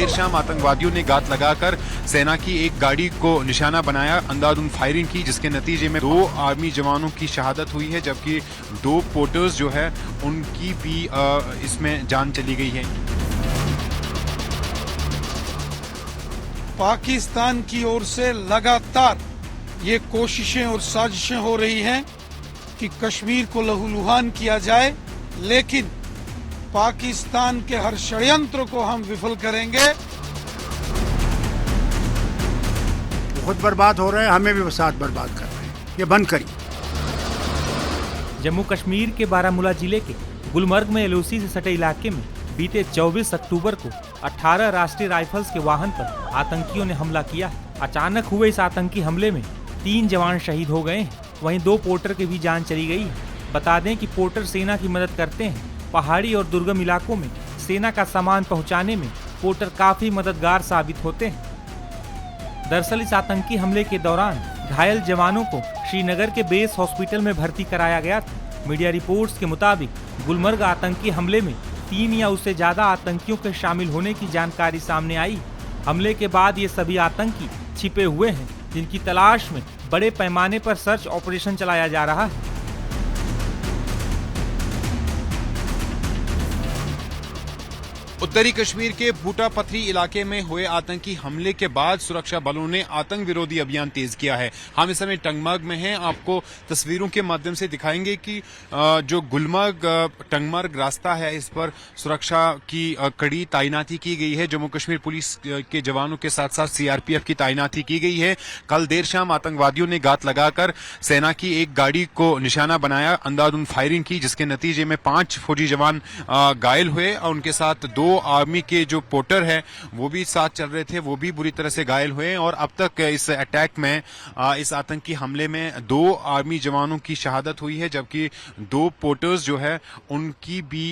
देर शाम आतंकवादियों ने घात लगाकर सेना की एक गाड़ी को निशाना बनाया, अंधाधुंध फायरिंग की, जिसके नतीजे में 2 आर्मी जवानों की शहादत हुई है, जबकि 2 पोर्टर्स जो है उनकी भी इसमें जान चली गई है। पाकिस्तान की ओर से लगातार ये कोशिशें और साजिशें हो रही हैं कि कश्मीर को लहूलुहान किया जाए, लेकिन पाकिस्तान के हर षड्यंत्र को हम विफल करेंगे। खुद बर्बाद हो रहे हैं, हमें भी साथ बर्बाद कर रहे हैं, ये बंद करिए। जम्मू कश्मीर के बारामूला जिले के गुलमर्ग में एलओसी से सटे इलाके में बीते 24 अक्टूबर को 18 राष्ट्रीय राइफल्स के वाहन पर आतंकियों ने हमला किया। अचानक हुए इस आतंकी हमले में 3 जवान शहीद हो गए हैं, वहीं 2 पोर्टर की भी जान चली गई है। बता दें कि पोर्टर सेना की मदद करते हैं। पहाड़ी और दुर्गम इलाकों में सेना का सामान पहुंचाने में पोर्टर काफी मददगार साबित होते हैं। दरअसल इस आतंकी हमले के दौरान घायल जवानों को श्रीनगर के बेस हॉस्पिटल में भर्ती कराया गया था। मीडिया रिपोर्ट्स के मुताबिक गुलमर्ग आतंकी हमले में 3 या उससे ज्यादा आतंकियों के शामिल होने की जानकारी सामने आई। हमले के बाद ये सभी आतंकी छिपे हुए हैं, जिनकी तलाश में बड़े पैमाने पर सर्च ऑपरेशन चलाया जा रहा है। उत्तरी कश्मीर के बूटा पथरी इलाके में हुए आतंकी हमले के बाद सुरक्षा बलों ने आतंक विरोधी अभियान तेज किया है। हम इस समय टंगमर्ग में हैं, आपको तस्वीरों के माध्यम से दिखाएंगे कि जो गुलमर्ग टंगमर्ग रास्ता है, इस पर सुरक्षा की कड़ी तैनाती की गई है। जम्मू कश्मीर पुलिस के जवानों के साथ साथ सीआरपीएफ की तैनाती की गई है। कल देर शाम आतंकवादियों ने घात लगाकर सेना की एक गाड़ी को निशाना बनाया, अंधाधुंध फायरिंग की, जिसके नतीजे में 5 फौजी जवान घायल हुए और उनके साथ 2 आर्मी के जो पोर्टर है वो भी साथ चल रहे थे, वो भी बुरी तरह से घायल हुए। और अब तक इस अटैक में इस आतंकी हमले में 2 आर्मी जवानों की शहादत हुई है, जबकि 2 पोर्टर्स जो है उनकी भी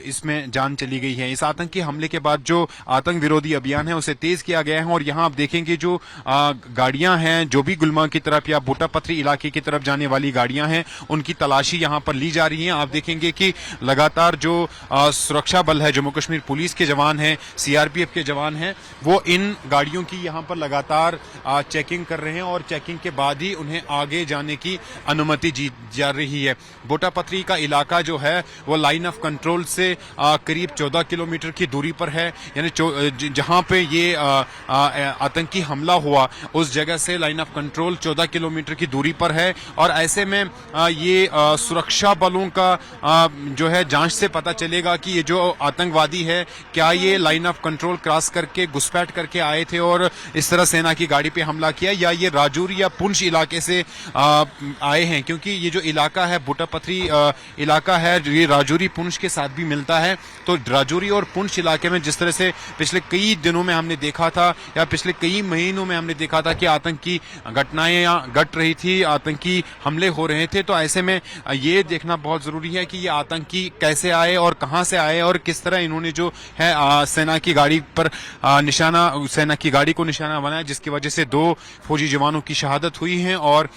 इसमें जान चली गई है। इस आतंकी हमले के बाद जो आतंक विरोधी अभियान है उसे तेज किया गया है और यहाँ आप देखेंगे जो गाड़ियां हैं, जो भी गुलमर्ग की तरफ या बूटा पथरी इलाके की तरफ जाने वाली गाड़ियां हैं, उनकी तलाशी यहाँ पर ली जा रही है। आप देखेंगे कि लगातार जो सुरक्षा बल है, जम्मू कश्मीर पुलिस के जवान हैं, सीआरपीएफ के जवान हैं, वो इन गाड़ियों की यहां पर लगातार चेकिंग कर रहे हैं और चेकिंग के बाद ही उन्हें आगे जाने की अनुमति दी जा रही है। बोटापत्री का इलाका जो है वो लाइन ऑफ कंट्रोल से करीब 14 किलोमीटर की दूरी पर है, यानी जहां पे ये आतंकी हमला हुआ उस जगह से लाइन ऑफ कंट्रोल 14 किलोमीटर की दूरी पर है। और ऐसे में ये सुरक्षा बलों का जो है जांच से पता चलेगा कि ये जो आतंकवादी है क्या ये लाइन ऑफ कंट्रोल क्रॉस करके घुसपैठ करके आए थे और इस तरह सेना की गाड़ी पे हमला किया, या ये राजौरी या पुंछ इलाके से आए हैं, क्योंकि ये जो इलाका है बोटापत्री इलाका है ये राजौरी पुंछ के साथ भी मिलता है। तो राजौरी और पुंछ इलाके में जिस तरह से पिछले कई दिनों में हमने देखा था या पिछले कई महीनों में हमने देखा था कि आतंकी घटनाएं घट रही थी, आतंकी हमले हो रहे थे, तो ऐसे में ये देखना बहुत जरूरी है कि ये आतंकी कैसे आए और कहां से आए और किस तरह इन्होंने जो है सेना की गाड़ी पर सेना की गाड़ी को निशाना बनाया, जिसकी वजह से 2 फौजी जवानों की शहादत हुई है और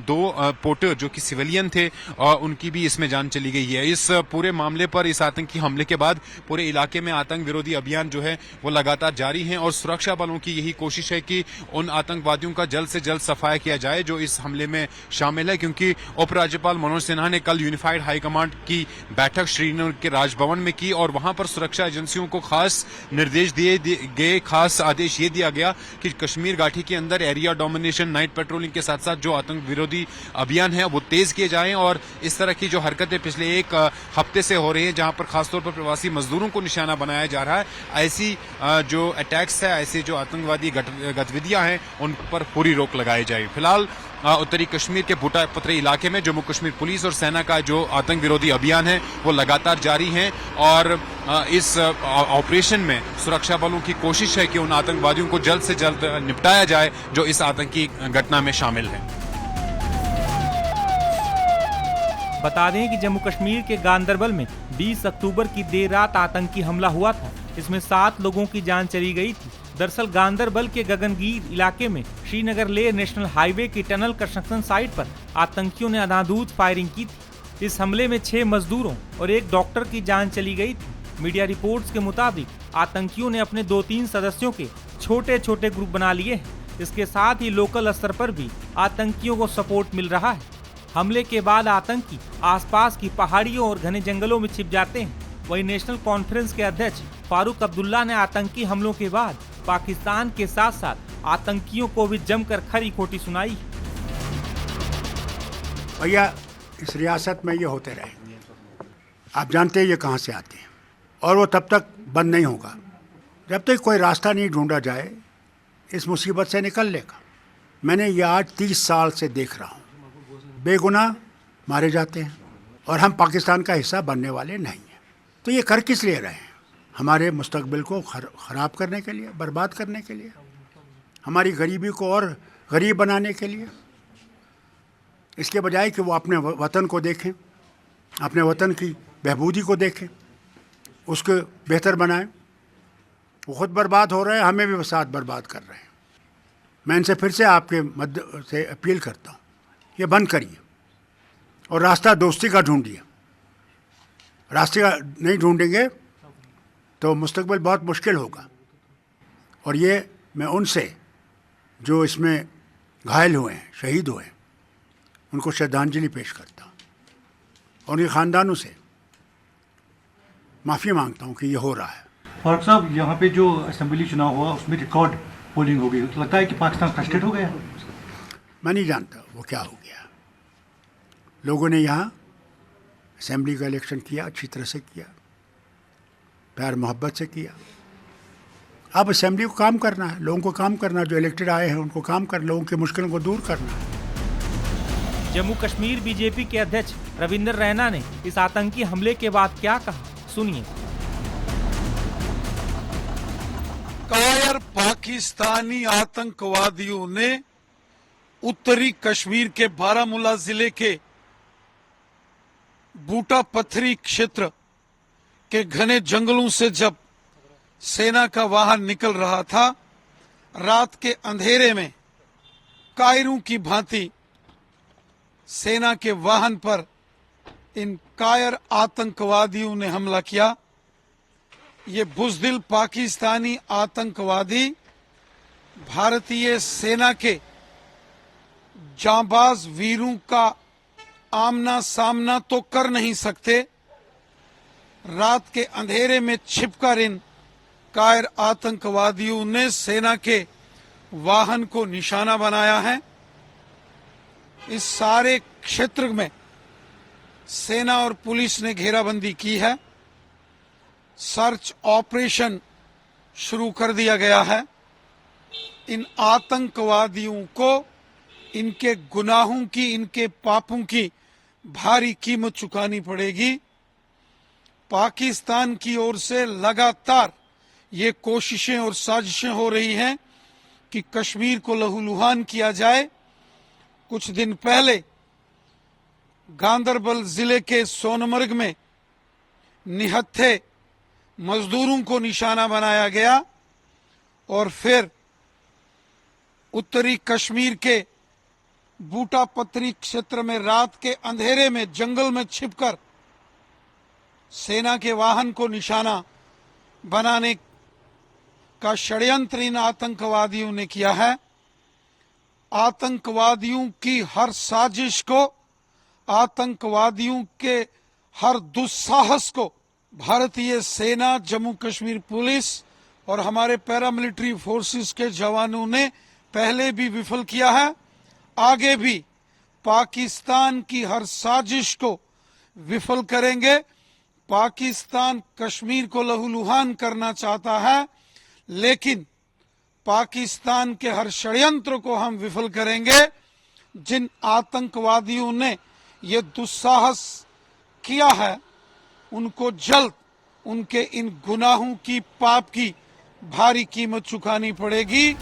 2 पोर्टर जो कि सिविलियन थे उनकी भी इसमें जान चली गई है। इस पूरे मामले पर, इस आतंकी हमले के बाद पूरे इलाके में आतंक विरोधी अभियान जो है वो लगातार जारी है और सुरक्षा बलों की यही कोशिश है कि उन आतंकवादियों का जल्द से जल्द सफाया किया जाए जो इस हमले में शामिल है, क्योंकि उपराज्यपाल मनोज सिन्हा ने कल यूनिफाइड हाईकमांड की बैठक श्रीनगर के राजभवन में की और वहां पर सुरक्षा एजेंसियों को खास निर्देश दिए गए, खास आदेश ये दिया गया कि कश्मीर घाटी के अंदर एरिया डोमिनेशन, नाइट पेट्रोलिंग के साथ साथ जो आतंक विरोधी अभियान है वो तेज किए जाएं और इस तरह की जो हरकतें पिछले 1 हफ्ते से हो रही हैं, जहां पर खासतौर पर प्रवासी मजदूरों को निशाना बनाया जा रहा है, ऐसी जो अटैक्स है, ऐसी जो आतंकवादी गतिविधियां हैं उन पर पूरी रोक लगाई जाए। फिलहाल उत्तरी कश्मीर के बूटापत्री इलाके में जम्मू कश्मीर पुलिस और सेना का जो आतंक विरोधी अभियान है वो लगातार जारी है और इस ऑपरेशन में सुरक्षा बलों की कोशिश है कि उन आतंकवादियों को जल्द से जल्द निपटाया जाए जो इस आतंकी घटना में शामिल है। बता दें कि जम्मू कश्मीर के गांदरबल में 20 अक्टूबर की देर रात आतंकी हमला हुआ था। इसमें 7 लोगों की जान चली गई थी। दरअसल गांदरबल के गगनगीर इलाके में श्रीनगर लेह नेशनल हाईवे की टनल कंस्ट्रक्शन साइट पर आतंकियों ने अंधाधुंध फायरिंग की थी। इस हमले में 6 मजदूरों और 1 डॉक्टर की जान चली गई थी। मीडिया रिपोर्ट्स के मुताबिक आतंकियों ने अपने 2-3 सदस्यों के छोटे छोटे ग्रुप बना लिए हैं। इसके साथ ही लोकल स्तर पर भी आतंकियों को सपोर्ट मिल रहा है। हमले के बाद आतंकी आसपास की पहाड़ियों और घने जंगलों में छिप जाते हैं। वहीं नेशनल कॉन्फ्रेंस के अध्यक्ष फारूक अब्दुल्ला ने आतंकी हमलों के बाद पाकिस्तान के साथ साथ आतंकियों को भी जमकर खरी खोटी सुनाई। भैया इस रियासत में ये होते रहेंगे, आप जानते हैं ये कहाँ से आते हैं, और वो तब तक बंद नहीं होगा जब तक कोई रास्ता नहीं ढूंढा जाए इस मुसीबत से निकलने का। मैंने ये आज 30 साल से देख रहा हूँ, बेगुनाह मारे जाते हैं और हम पाकिस्तान का हिस्सा बनने वाले नहीं हैं। तो ये कर किस लिए रहे हैं? हमारे मुस्तकबिल को ख़राब करने के लिए, बर्बाद करने के लिए, हमारी गरीबी को और गरीब बनाने के लिए। इसके बजाय कि वो अपने वतन को देखें, अपने वतन की बहबूदी को देखें, उसको बेहतर बनाएं। वो खुद बर्बाद हो रहे हैं, हमें भी साथ बर्बाद कर रहे हैं। मैं इनसे फिर से आपके मध्य से अपील करता हूँ, ये बंद करिए और रास्ता दोस्ती का ढूंढिए। रास्ते का नहीं ढूंढेंगे तो मुस्तकबिल बहुत मुश्किल होगा। और ये मैं उनसे जो इसमें घायल हुए हैं, शहीद हुए हैं, उनको श्रद्धांजलि पेश करता हूँ और उनके ख़ानदानों से माफ़ी मांगता हूँ कि ये हो रहा है। फारूक साहब, यहाँ पे जो असेंबली चुनाव हुआ उसमें रिकॉर्ड पोलिंग हो गई, लगता है कि पाकिस्तान फ्रस्ट्रेट हो गया। मैं नहीं जानता वो क्या हो गया। लोगों ने यहाँ असेंबली का इलेक्शन किया, अच्छी तरह से किया, प्यार मोहब्बत से किया। अब असेंबली को काम करना है, लोगों को काम करना, जो इलेक्टेड आए हैं उनको काम कर, लोगों की मुश्किलों को दूर करना है। जम्मू कश्मीर बीजेपी के अध्यक्ष रविंदर रैना ने इस आतंकी हमले के बाद क्या कहा, सुनिए। कायर पाकिस्तानी आतंकवादियों ने उत्तरी कश्मीर के बारामूला जिले के बूटा पत्थरी क्षेत्र के घने जंगलों से जब सेना का वाहन निकल रहा था, रात के अंधेरे में कायरों की भांति सेना के वाहन पर इन कायर आतंकवादियों ने हमला किया। ये बुज़दिल पाकिस्तानी आतंकवादी भारतीय सेना के जांबाज वीरों का आमना सामना तो कर नहीं सकते, रात के अंधेरे में छिपकर इन कायर आतंकवादियों ने सेना के वाहन को निशाना बनाया है। इस सारे क्षेत्र में सेना और पुलिस ने घेराबंदी की है, सर्च ऑपरेशन शुरू कर दिया गया है। इन आतंकवादियों को इनके गुनाहों की, इनके पापों की भारी कीमत चुकानी पड़ेगी। पाकिस्तान की ओर से लगातार ये कोशिशें और साजिशें हो रही हैं कि कश्मीर को लहूलुहान किया जाए। कुछ दिन पहले गांदरबल जिले के सोनमर्ग में निहत्थे मजदूरों को निशाना बनाया गया और फिर उत्तरी कश्मीर के बूटा पत्थरी क्षेत्र में रात के अंधेरे में जंगल में छिपकर सेना के वाहन को निशाना बनाने का षड्यंत्र इन आतंकवादियों ने किया है। आतंकवादियों की हर साजिश को, आतंकवादियों के हर दुस्साहस को भारतीय सेना, जम्मू कश्मीर पुलिस और हमारे पैरामिलिट्री फोर्सेस के जवानों ने पहले भी विफल किया है। आगे भी पाकिस्तान की हर साजिश को विफल करेंगे। पाकिस्तान कश्मीर को लहूलुहान करना चाहता है, लेकिन पाकिस्तान के हर षड्यंत्र को हम विफल करेंगे। जिन आतंकवादियों ने ये दुस्साहस किया है, उनको जल्द उनके इन गुनाहों की, पाप की भारी कीमत चुकानी पड़ेगी।